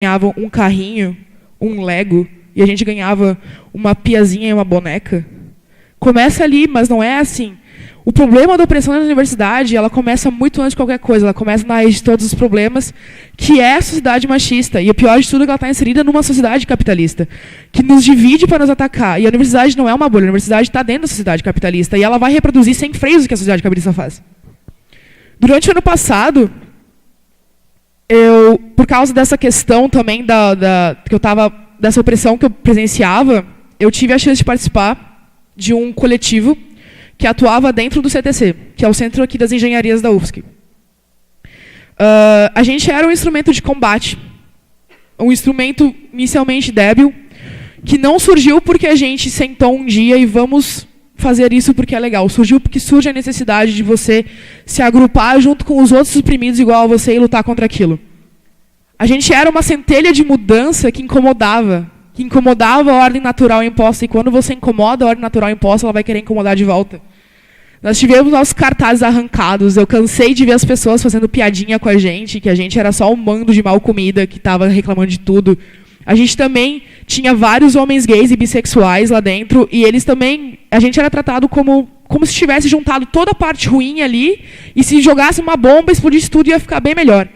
ganhava um carrinho, um Lego, e a gente ganhava uma piazinha e uma boneca. Começa ali, mas não é assim. O problema da opressão na universidade, ela começa muito antes de qualquer coisa. Ela começa na raiz de todos os problemas, que é a sociedade machista. E o pior de tudo é que ela está inserida numa sociedade capitalista, que nos divide para nos atacar. E a universidade não é uma bolha, a universidade está dentro da sociedade capitalista. E ela vai reproduzir sem freios o que a sociedade capitalista faz. Durante o ano passado, por causa dessa questão também dessa opressão que eu presenciava, eu tive a chance de participar de um coletivo que atuava dentro do CTC, que é o Centro aqui das Engenharias da UFSC. A gente era um instrumento de combate, um instrumento inicialmente débil, que não surgiu porque a gente sentou um dia e vamos fazer isso porque é legal. Surgiu porque surge a necessidade de você se agrupar junto com os outros oprimidos igual a você e lutar contra aquilo. A gente era uma centelha de mudança que incomodava a ordem natural imposta. E quando você incomoda a ordem natural imposta, ela vai querer incomodar de volta. Nós tivemos nossos cartazes arrancados. Eu cansei de ver as pessoas fazendo piadinha com a gente, que a gente era só um bando de mal comida que estava reclamando de tudo. A gente também tinha vários homens gays e bissexuais lá dentro, e eles também, a gente era tratado como se tivesse juntado toda a parte ruim ali, e se jogasse uma bomba, explodisse tudo, ia ficar bem melhor.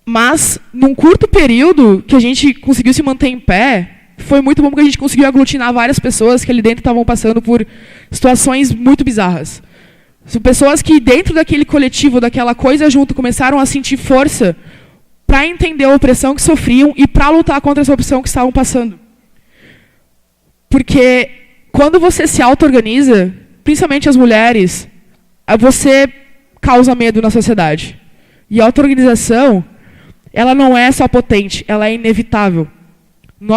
Mas, num curto período que a gente conseguiu se manter em pé, foi muito bom porque a gente conseguiu aglutinar várias pessoas que ali dentro estavam passando por situações muito bizarras. São pessoas que dentro daquele coletivo, daquela coisa junto, começaram a sentir força para entender a opressão que sofriam e para lutar contra essa opressão que estavam passando. Porque quando você se auto-organiza, principalmente as mulheres, você causa medo na sociedade. E a auto-organização, ela não é só potente, ela é inevitável.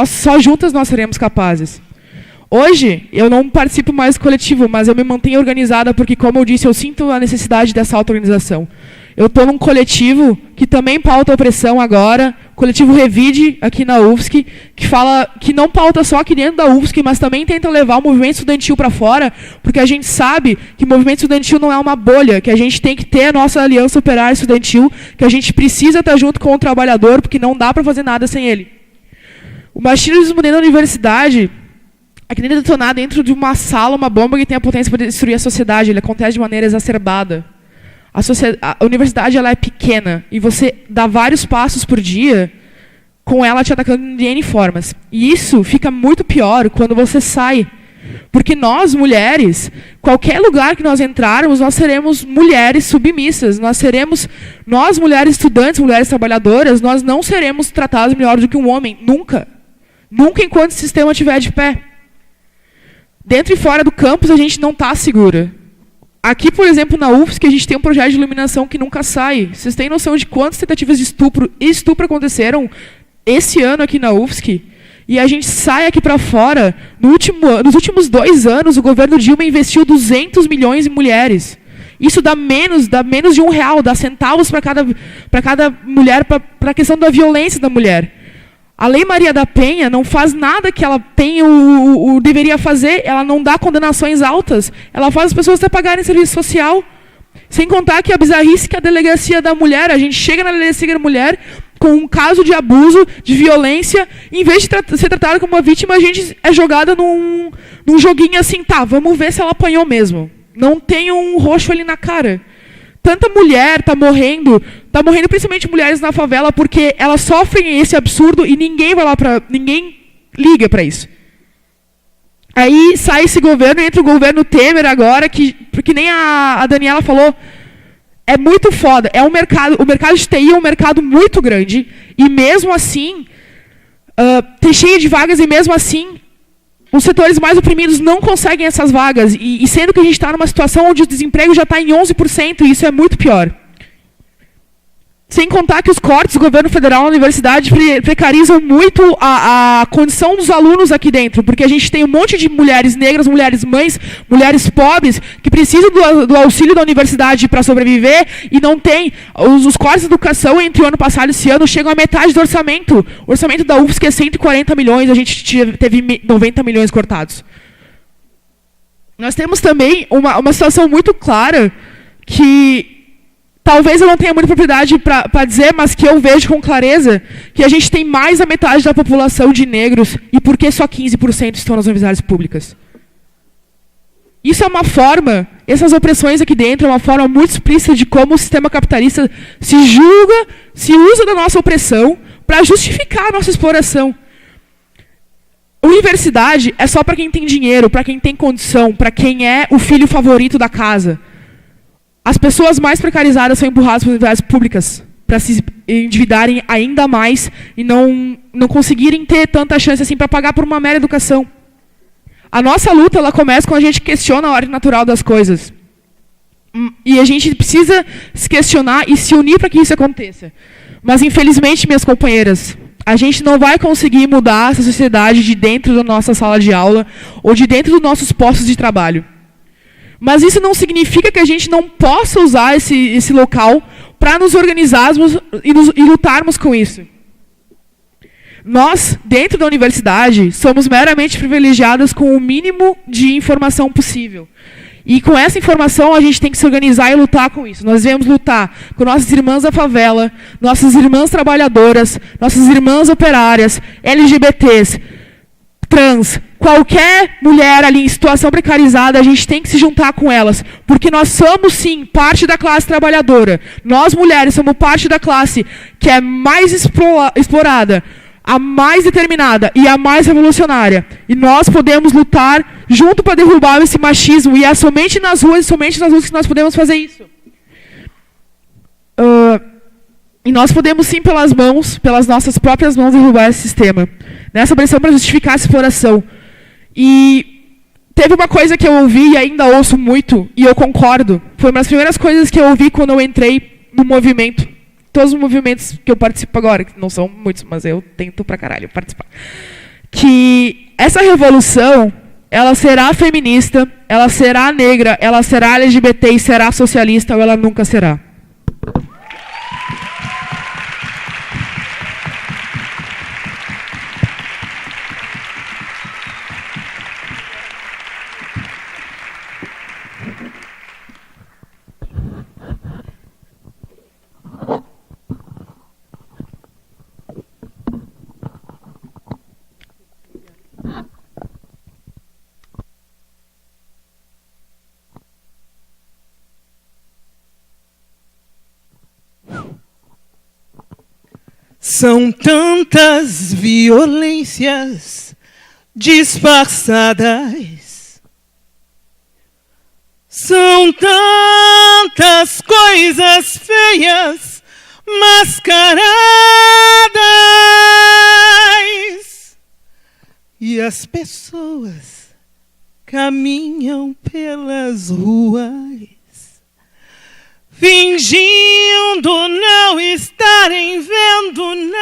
Só juntas nós seremos capazes. Hoje, eu não participo mais do coletivo, mas eu me mantenho organizada porque, como eu disse, eu sinto a necessidade dessa auto-organização. Eu estou num coletivo que também pauta a opressão agora, o coletivo Revide, aqui na UFSC, que não pauta só aqui dentro da UFSC, mas também tenta levar o movimento estudantil para fora, porque a gente sabe que o movimento estudantil não é uma bolha, que a gente tem que ter a nossa aliança operária estudantil, que a gente precisa estar junto com o trabalhador, porque não dá para fazer nada sem ele. O machismo dentro da universidade é que nem detonar dentro de uma sala uma bomba que tem a potência para destruir a sociedade. Ele acontece de maneira exacerbada. A universidade ela é pequena e você dá vários passos por dia com ela te atacando de N formas. E isso fica muito pior quando você sai. Porque nós, mulheres, qualquer lugar que nós entrarmos, nós seremos mulheres submissas. Nós, mulheres estudantes, mulheres trabalhadoras, nós não seremos tratadas melhor do que um homem. Nunca. Nunca enquanto o sistema estiver de pé. Dentro e fora do campus, a gente não está segura. Aqui, por exemplo, na UFSC, a gente tem um projeto de iluminação que nunca sai. Vocês têm noção de quantas tentativas de estupro aconteceram esse ano aqui na UFSC? E a gente sai aqui para fora. Nos últimos 2 anos, o governo Dilma investiu 200 milhões em mulheres. Isso dá menos de R$1, dá centavos para cada mulher, para a questão da violência da mulher. A Lei Maria da Penha não faz nada que ela deveria fazer, ela não dá condenações altas, ela faz as pessoas até pagarem serviço social. Sem contar que a bizarrice que a delegacia da mulher, a gente chega na delegacia da mulher com um caso de abuso, de violência, em vez de ser tratada como uma vítima, a gente é jogada num joguinho assim, tá, vamos ver se ela apanhou mesmo. Não tem um roxo ali na cara. Tanta mulher está morrendo principalmente mulheres na favela, porque elas sofrem esse absurdo e ninguém liga para isso. Aí sai esse governo, entra o governo Temer agora, porque nem a Daniela falou, é muito foda. O mercado de TI é um mercado muito grande, e mesmo assim, tem cheio de vagas, e mesmo assim, os setores mais oprimidos não conseguem essas vagas, e sendo que a gente está numa situação onde o desemprego já está em 11%, e isso é muito pior. Sem contar que os cortes do governo federal na universidade precarizam muito a condição dos alunos aqui dentro, porque a gente tem um monte de mulheres negras, mulheres mães, mulheres pobres, que precisam do auxílio da universidade para sobreviver, e não tem. Os cortes de educação entre o ano passado e esse ano chegam a metade do orçamento. O orçamento da UFSC é 140 milhões, a gente teve 90 milhões cortados. Nós temos também uma situação muito clara que talvez eu não tenha muita propriedade para dizer, mas que eu vejo com clareza que a gente tem mais da metade da população de negros e por que só 15% estão nas universidades públicas? Isso é uma forma, essas opressões aqui dentro, é uma forma muito explícita de como o sistema capitalista se julga, se usa da nossa opressão para justificar a nossa exploração. Universidade é só para quem tem dinheiro, para quem tem condição, para quem é o filho favorito da casa. As pessoas mais precarizadas são empurradas para as universidades públicas para se endividarem ainda mais e não conseguirem ter tanta chance assim para pagar por uma mera educação. A nossa luta ela começa quando a gente questiona a ordem natural das coisas. E a gente precisa se questionar e se unir para que isso aconteça. Mas, infelizmente, minhas companheiras, a gente não vai conseguir mudar essa sociedade de dentro da nossa sala de aula ou de dentro dos nossos postos de trabalho. Mas isso não significa que a gente não possa usar esse local para nos organizarmos e lutarmos com isso. Nós, dentro da universidade, somos meramente privilegiadas com o mínimo de informação possível. E com essa informação, a gente tem que se organizar e lutar com isso. Nós devemos lutar com nossas irmãs da favela, nossas irmãs trabalhadoras, nossas irmãs operárias, LGBTs, trans, qualquer mulher ali em situação precarizada, a gente tem que se juntar com elas. Porque nós somos, sim, parte da classe trabalhadora. Nós, mulheres, somos parte da classe que é mais explorada, a mais determinada e a mais revolucionária. E nós podemos lutar junto para derrubar esse machismo. E é somente nas ruas que nós podemos fazer isso. E nós podemos sim, pelas nossas próprias mãos, derrubar esse sistema. Nessa pressão para justificar essa exploração. E teve uma coisa que eu ouvi e ainda ouço muito, e eu concordo. Foi uma das primeiras coisas que eu ouvi quando eu entrei no movimento. Todos os movimentos que eu participo agora, que não são muitos, mas eu tento pra caralho participar. Que essa revolução, ela será feminista, ela será negra, ela será LGBT e será socialista, ou ela nunca será. São tantas violências disfarçadas, são tantas coisas feias mascaradas, e as pessoas caminham pelas ruas fingindo não estarem vendo nada.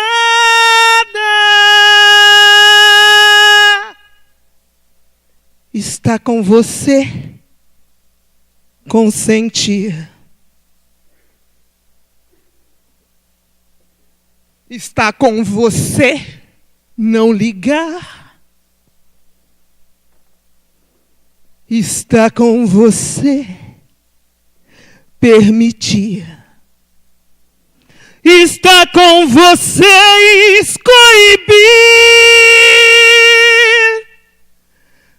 Está com você consentir. Está com você não ligar. Está com você permitir. Está com vocês coibir.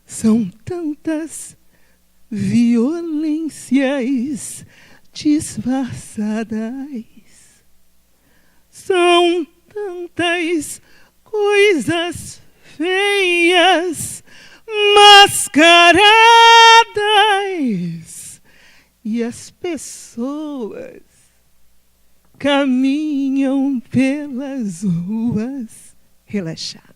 São tantas violências disfarçadas, são tantas coisas feias mascaradas, e as pessoas caminham pelas ruas relaxadas,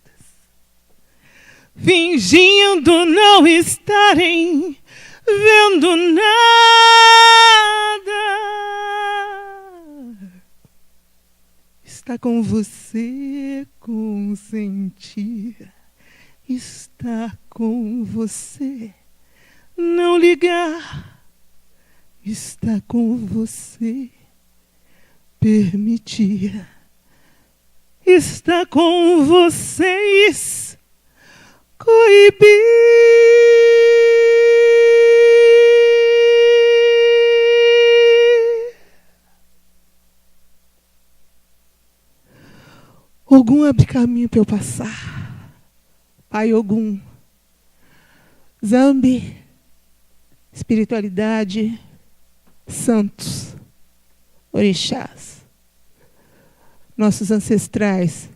fingindo não estarem vendo nada. Está com você consentir. Está com você não ligar. Está com você permitir. Está com vocês coibir. Ogum, abre caminho para eu passar. Pai Ogum, Zambi, espiritualidade, santos, orixás, nossos ancestrais,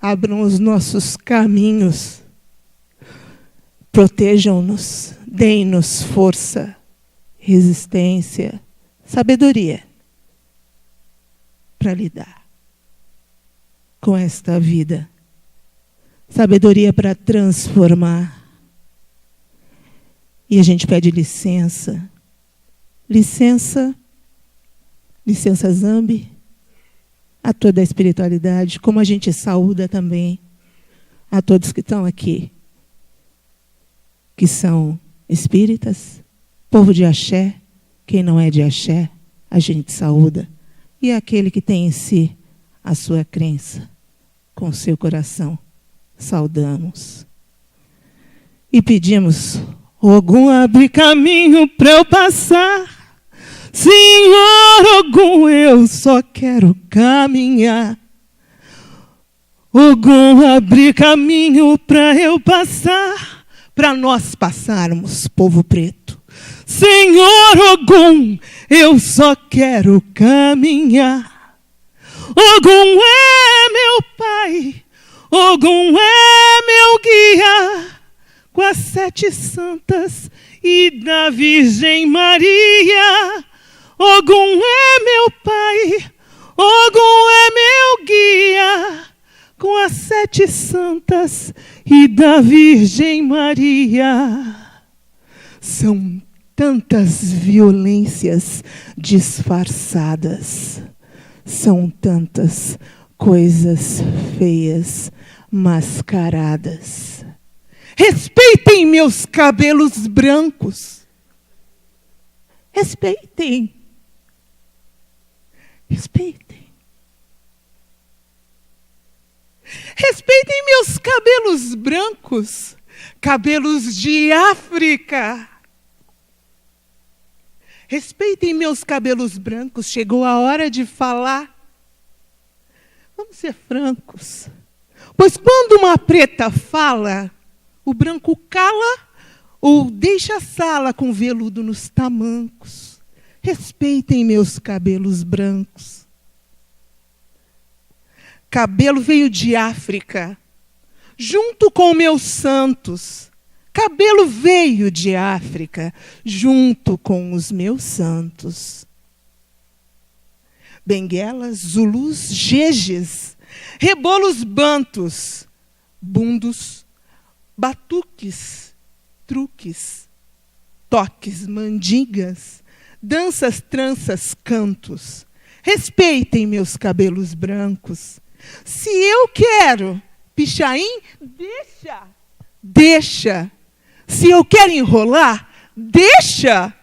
abram os nossos caminhos, protejam-nos, deem-nos força, resistência, sabedoria para lidar com esta vida, sabedoria para transformar. E a gente pede licença, licença Zambi, a toda a espiritualidade, como a gente saúda também a todos que estão aqui, que são espíritas, povo de axé, quem não é de axé, a gente saúda, e aquele que tem em si a sua crença, com o seu coração, saudamos. E pedimos, Ogum, abre caminho para eu passar. Senhor Ogum, eu só quero caminhar. Ogum, abre caminho para eu passar, para nós passarmos, povo preto. Senhor Ogum, eu só quero caminhar. Ogum é meu pai, Ogum é meu guia, com as 7 santas e da Virgem Maria. Ogum é meu pai, Ogum é meu guia, com as 7 santas e da Virgem Maria. São tantas violências disfarçadas, são tantas coisas feias mascaradas. Respeitem meus cabelos brancos. Respeitem. Respeitem. Respeitem meus cabelos brancos, cabelos de África. Respeitem meus cabelos brancos, chegou a hora de falar. Vamos ser francos. Pois quando uma preta fala, o branco cala ou deixa a sala com veludo nos tamancos. Respeitem meus cabelos brancos. Cabelo veio de África, junto com meus santos. Cabelo veio de África, junto com os meus santos. Benguelas, Zulus, Jejes, rebolos bantos, bundos, batuques, truques, toques, mandingas, danças, tranças, cantos. Respeitem meus cabelos brancos. Se eu quero pichain, deixa. Se eu quero enrolar, deixa.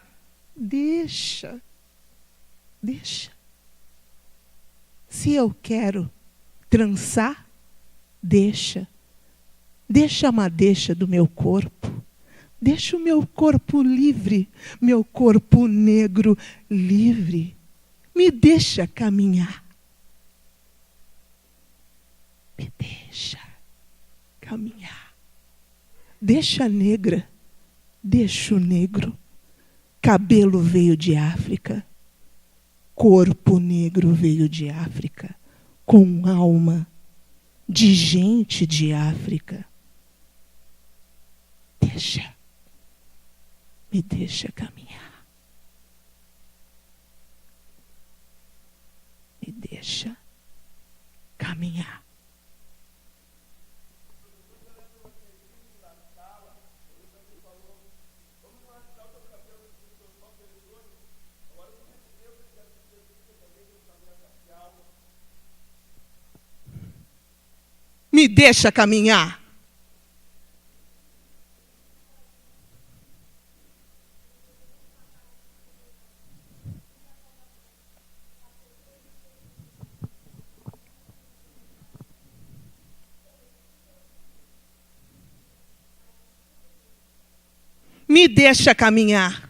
Se eu quero trançar, deixa. Deixa a madeixa do meu corpo. Deixa o meu corpo livre, meu corpo negro livre. Me deixa caminhar. Me deixa caminhar. Deixa a negra, deixa o negro. Cabelo veio de África. Corpo negro veio de África. Com alma de gente de África. Me deixa caminhar. Me deixa caminhar. Me deixa caminhar. Me deixa caminhar.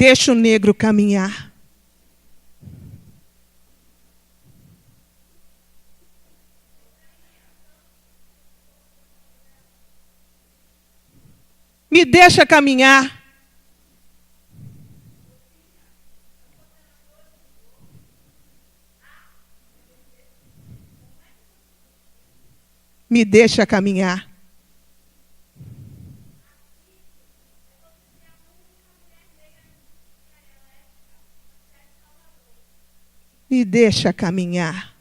Deixa o negro caminhar. Me deixa caminhar. Me deixa caminhar. Me deixa caminhar.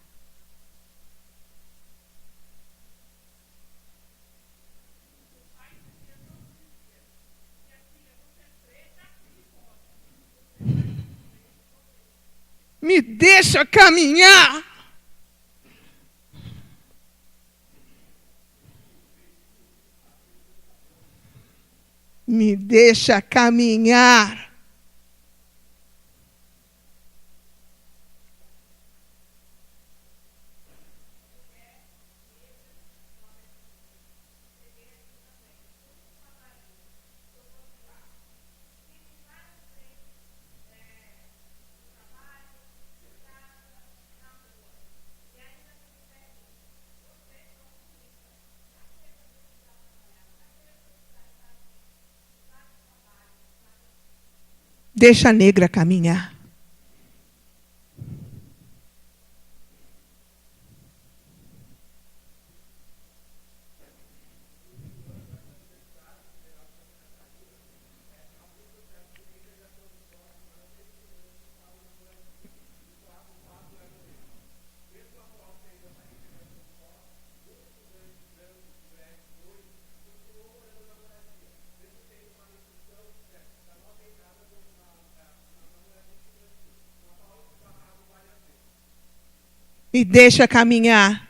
Me deixa caminhar. Me deixa caminhar. Deixa a negra caminhar. Me deixa caminhar.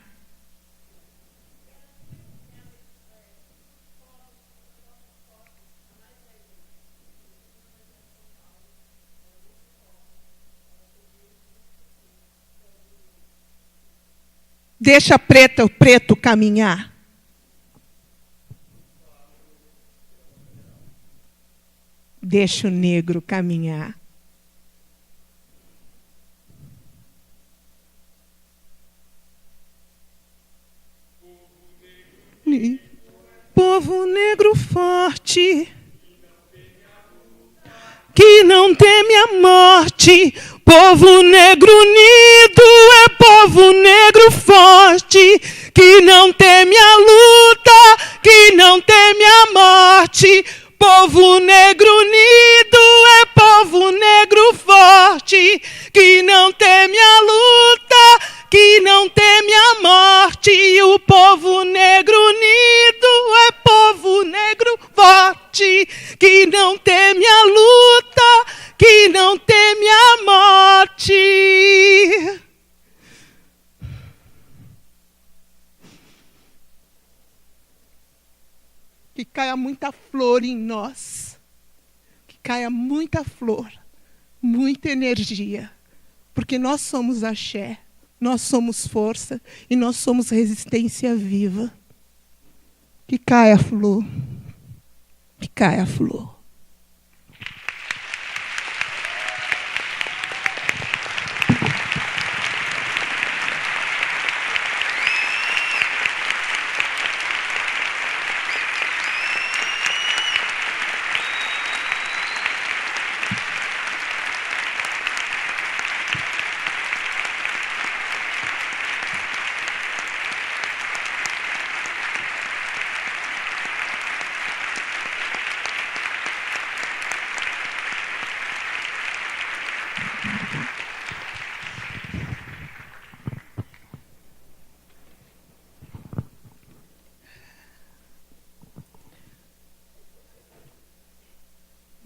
Deixa o preto caminhar. Deixa o negro caminhar. Povo negro forte, que não teme a morte. Povo negro unido é povo negro forte, que não teme a luta, que não teme a morte. Povo negro unido é povo negro forte, que não teme a luta, que não teme a morte. E o povo negro unido é povo negro forte, que não teme a luta, que não teme a morte. Que caia muita flor em nós, que caia muita flor, muita energia, porque nós somos axé. Nós somos força e nós somos resistência viva. Que caia a flor. Que caia a flor.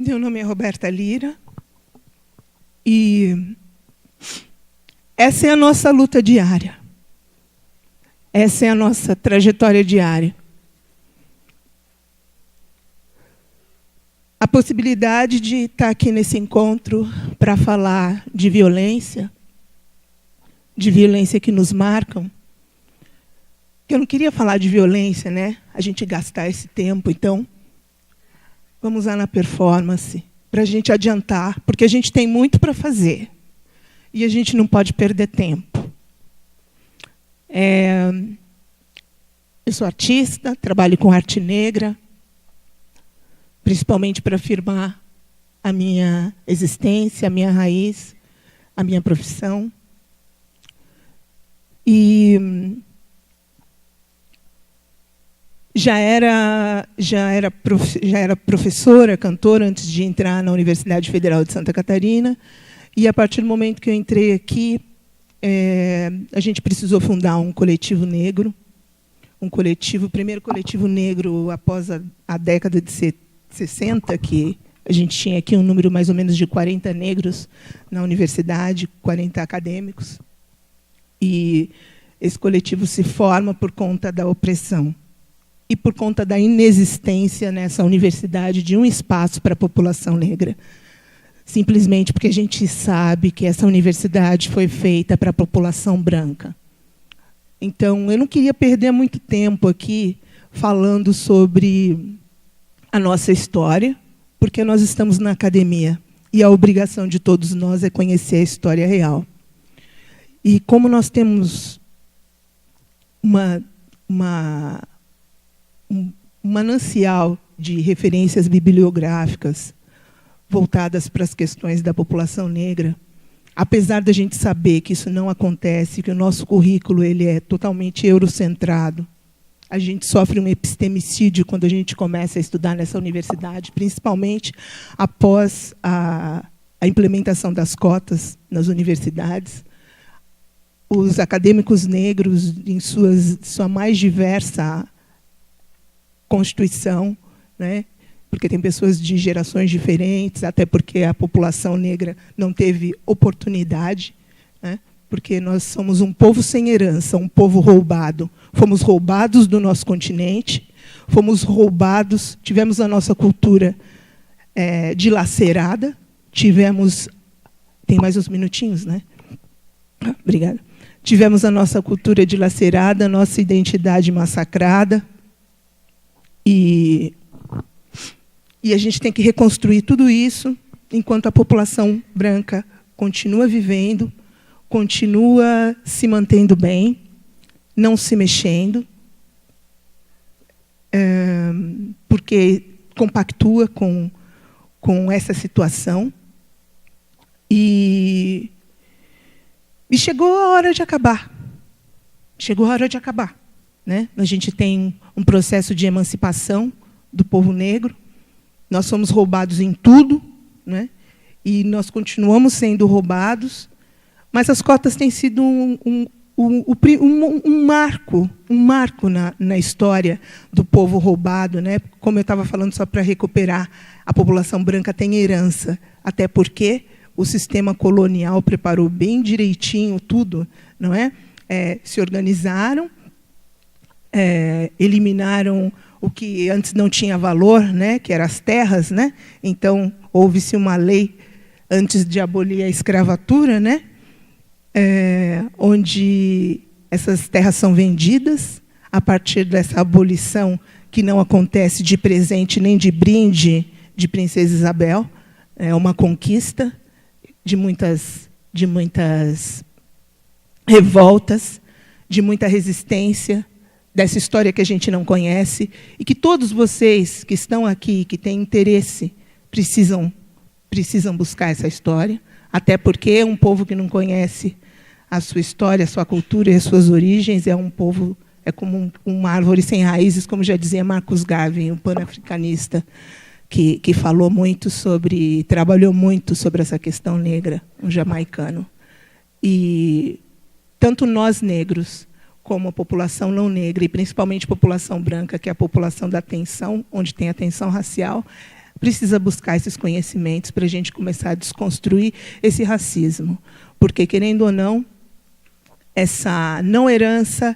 Meu nome é Roberta Lira e essa é a nossa luta diária. Essa é a nossa trajetória diária. A possibilidade de estar aqui nesse encontro para falar de violência que nos marcam. Eu não queria falar de violência, né? A gente gastar esse tempo, então vamos lá na performance. para a gente adiantar, porque a gente tem muito para fazer. E a gente não pode perder tempo. Eu sou artista, trabalho com arte negra, principalmente para afirmar a minha existência, a minha raiz, a minha profissão. E já era professora, cantora, antes de entrar na Universidade Federal de Santa Catarina. E, a partir do momento que eu entrei aqui, a gente precisou fundar um coletivo negro, o primeiro coletivo negro após a década de 60, que a gente tinha aqui um número mais ou menos de 40 negros na universidade, 40 acadêmicos. E esse coletivo se forma por conta da opressão e por conta da inexistência nessa universidade de um espaço para a população negra. Simplesmente porque a gente sabe que essa universidade foi feita para a população branca. Então, eu não queria perder muito tempo aqui falando sobre a nossa história, porque nós estamos na academia e a obrigação de todos nós é conhecer a história real. E como nós temos um manancial de referências bibliográficas voltadas para as questões da população negra, apesar da gente saber que isso não acontece, que o nosso currículo ele é totalmente eurocentrado, a gente sofre um epistemicídio quando a gente começa a estudar nessa universidade, principalmente após a implementação das cotas nas universidades. Os acadêmicos negros, em sua mais diversa constituição, né? Porque tem pessoas de gerações diferentes, até porque a população negra não teve oportunidade, né? Porque nós somos um povo sem herança, um povo roubado. Fomos roubados do nosso continente, fomos roubados, tivemos a nossa cultura dilacerada, tivemos... Tem mais uns minutinhos, né? Obrigada. Tivemos a nossa cultura dilacerada, a nossa identidade massacrada, e a gente tem que reconstruir tudo isso enquanto a população branca continua vivendo, continua se mantendo bem, não se mexendo, porque compactua com essa situação. E chegou a hora de acabar. Chegou a hora de acabar, né? A gente tem um processo de emancipação do povo negro. Nós somos roubados em tudo, né? E nós continuamos sendo roubados, mas as cotas têm sido um marco na história do povo roubado, né? Como eu estava falando, só para recuperar, a população branca tem herança, até porque o sistema colonial preparou bem direitinho tudo, não é? Se organizaram, eliminaram o que antes não tinha valor, né, que eram as terras, né? Então, houve-se uma lei antes de abolir a escravatura, né, onde essas terras são vendidas a partir dessa abolição, que não acontece de presente nem de brinde de Princesa Isabel. É uma conquista de muitas revoltas, de muita resistência, dessa história que a gente não conhece, e que todos vocês que estão aqui, que têm interesse, precisam buscar essa história, até porque um povo que não conhece a sua história, a sua cultura e as suas origens é um povo, é como uma árvore sem raízes, como já dizia Marcus Garvey, um panafricanista, que falou muito sobre, trabalhou muito sobre essa questão negra, um jamaicano. E tanto nós negros, como a população não negra, e principalmente a população branca, que é a população da tensão, onde tem a tensão racial, precisa buscar esses conhecimentos para a gente começar a desconstruir esse racismo. Porque, querendo ou não, essa não herança,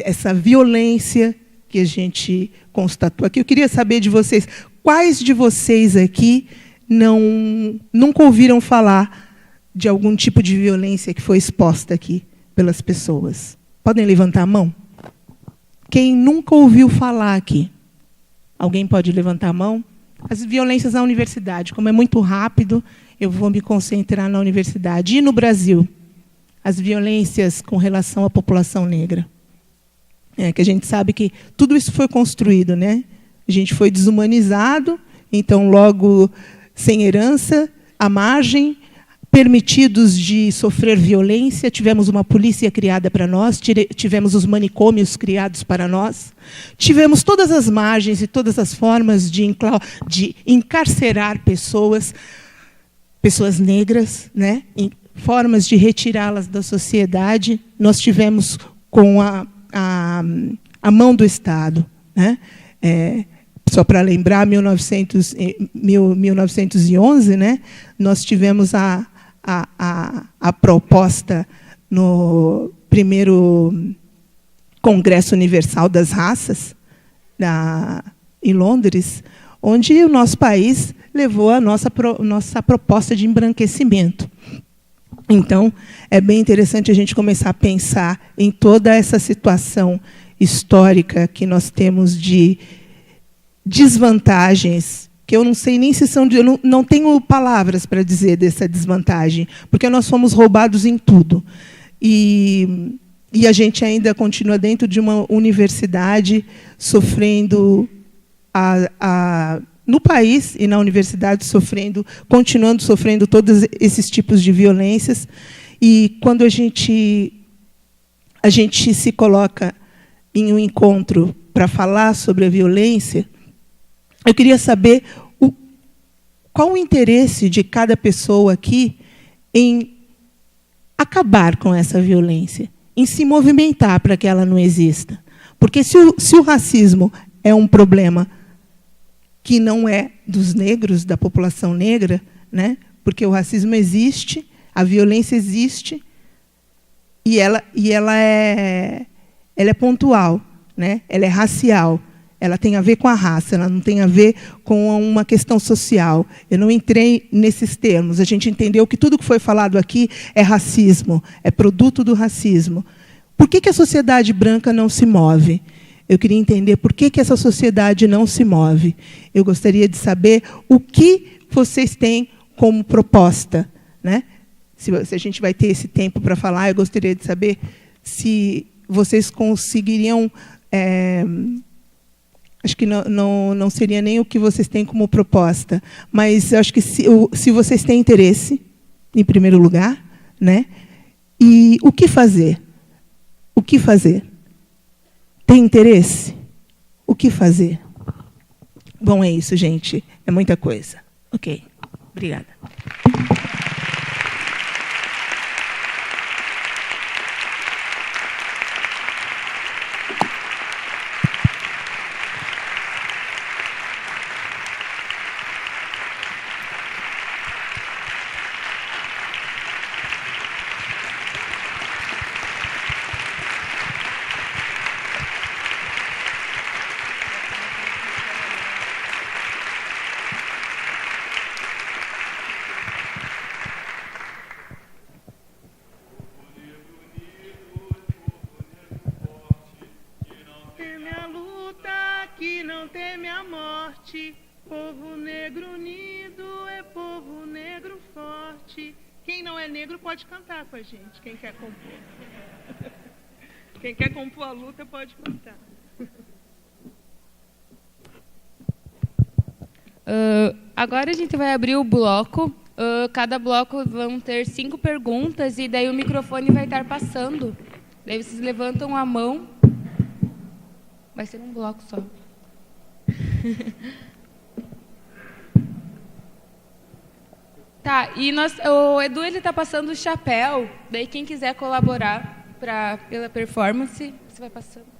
essa violência que a gente constatou aqui. Eu queria saber de vocês, quais de vocês aqui nunca ouviram falar de algum tipo de violência que foi exposta aqui pelas pessoas? Podem levantar a mão? Quem nunca ouviu falar aqui? Alguém pode levantar a mão? As violências na universidade. Como é muito rápido, eu vou me concentrar na universidade. E no Brasil? As violências com relação à população negra. Que a gente sabe que tudo isso foi construído, né? A gente foi desumanizado, então, logo, sem herança, à margem, permitidos de sofrer violência, tivemos uma polícia criada para nós, tivemos os manicômios criados para nós, tivemos todas as margens e todas as formas de encarcerar pessoas negras, né? Formas de retirá-las da sociedade. Nós tivemos com a mão do Estado, né? Só para lembrar, 1911, né? Nós tivemos a proposta no primeiro Congresso Universal das Raças, em Londres, onde o nosso país levou a nossa proposta de embranquecimento. Então, é bem interessante a gente começar a pensar em toda essa situação histórica que nós temos de desvantagens, que eu não sei nem se são... Eu não tenho palavras para dizer dessa desvantagem, porque nós fomos roubados em tudo. E a gente ainda continua dentro de uma universidade sofrendo... no país e na universidade continuando sofrendo todos esses tipos de violências. E quando a gente se coloca em um encontro para falar sobre a violência, eu queria saber qual o interesse de cada pessoa aqui em acabar com essa violência, em se movimentar para que ela não exista. Porque se o racismo é um problema que não é dos negros, da população negra, né? Porque o racismo existe, a violência existe, e ela é pontual, né? Ela é racial, ela tem a ver com a raça, ela não tem a ver com uma questão social. Eu não entrei nesses termos. A gente entendeu que tudo que foi falado aqui é racismo, é produto do racismo. Por que a sociedade branca não se move? Eu queria entender por que essa sociedade não se move. Eu gostaria de saber o que vocês têm como proposta, né? Se a gente vai ter esse tempo para falar, eu gostaria de saber se vocês conseguiriam... acho que não seria nem o que vocês têm como proposta, mas eu acho que se vocês têm interesse, em primeiro lugar, né? E o que fazer? O que fazer? Tem interesse? O que fazer? Bom, é isso, gente. É muita coisa. Ok. Obrigada. Povo negro unido é povo negro forte. Quem não é negro pode cantar com a gente, quem quer compor. Quem quer compor a luta pode cantar. Agora a gente vai abrir o bloco. Cada bloco vão ter 5 perguntas e daí o microfone vai estar passando. Daí vocês levantam a mão. Vai ser um bloco só. Tá, e o Edu está passando o chapéu, daí quem quiser colaborar pela performance, você vai passando.